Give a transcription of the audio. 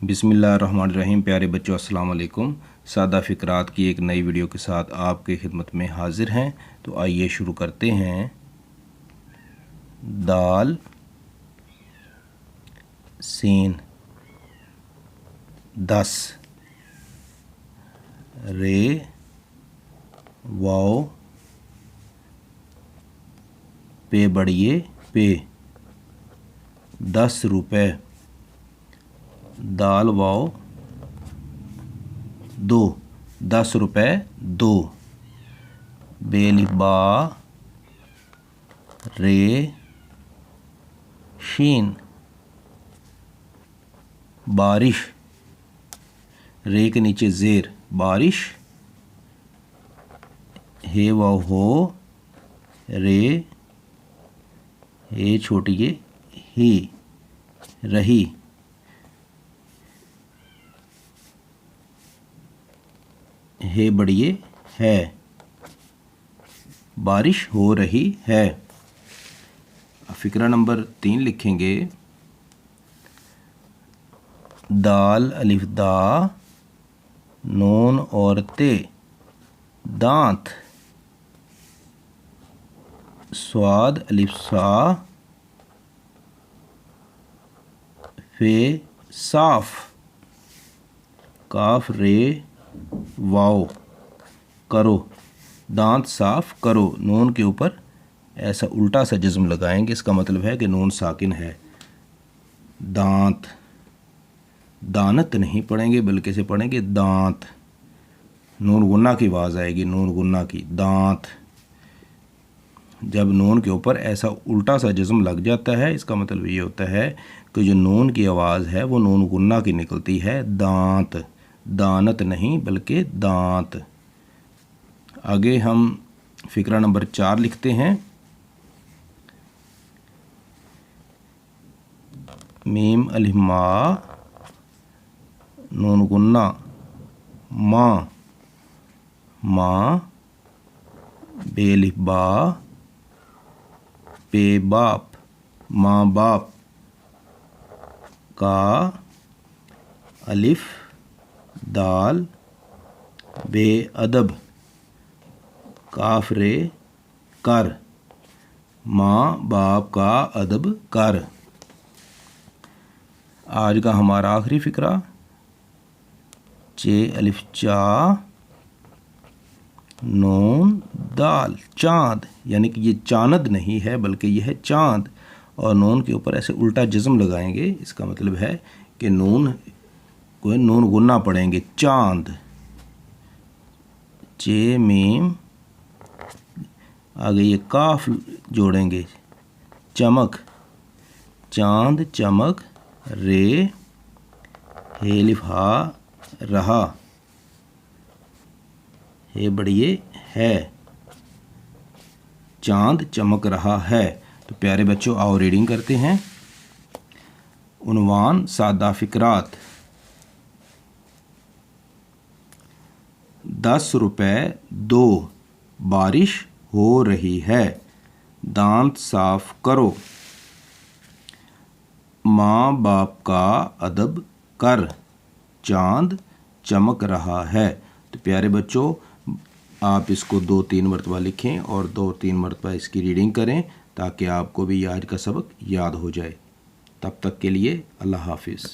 बिस्मिल्लाहिर्रहमानिर्रहीम। प्यारे बच्चों, अस्सलाम वालेकुम। सादा फ़िक्रात की एक नई वीडियो के साथ आपके खिदमत में हाजिर हैं। तो आइए शुरू करते हैं। दाल सीन 10, रे वाओ पे बढ़िए पे 10 रुपये। दाल वाओ 2 10 रुपये 2। बेलिबा रे शीन बारिश। रे के नीचे ज़ेर बारिश। हे वाओ हो रे हे छोटी ये ही रही। हे बड़िए है बारिश हो रही है। फ़िक्रा नंबर 3 लिखेंगे। दाल अलिफ दा नून और ते दांत। स्वाद अलिफ सा फे साफ। काफ रे वाओ करो दांत साफ करो। नून के ऊपर ऐसा उल्टा सा जिस्म लगाएंगे, इसका मतलब है कि नून साकिन है। दांत दानत नहीं पढ़ेंगे बल्कि से पढ़ेंगे दांत। नून गुन्ना की आवाज़ आएगी, नून गुन्ना की दांत। जब नून के ऊपर ऐसा उल्टा सा जिस्म लग जाता है, इसका मतलब ये होता है कि जो नून की आवाज़ है वो नून गुन्ना की निकलती है। दांत दानत नहीं बल्कि दांत। आगे हम फ़िक्रा नंबर 4 लिखते हैं। मीम अलिफ मा नून गुन्ना माँ माँ। बेलिफ बा पे बाप माँ बाप। का अलिफ दाल बे अदब काफ रे कर माँ बाप का अदब कर। आज का हमारा आखिरी फ़िक्रा। चे अलिफ चा नून दाल चाँद, यानी कि ये चांद नहीं है बल्कि यह है चाँद। और नून के ऊपर ऐसे उल्टा जिस्म लगाएंगे, इसका मतलब है कि नून को नून गुन्ना पढ़ेंगे चाँद। चे मीम आगे ये काफ जोड़ेंगे चमक चाँद चमक। रे हे लिफ हा रहा हे बढ़िए है चाँद चमक रहा है। तो प्यारे बच्चों, आओ रीडिंग करते हैं। उन्वान सादा फ़िक्रात। 10 रुपये 2 बारिश हो रही है। दांत साफ करो। माँ बाप का अदब कर चाँद चमक रहा है। तो प्यारे बच्चों, आप इसको 2-3 मरतबा लिखें और 2-3 मरतबा इसकी रीडिंग करें ताकि आपको भी आज का सबक याद हो जाए। तब तक के लिए अल्लाह हाफिज़।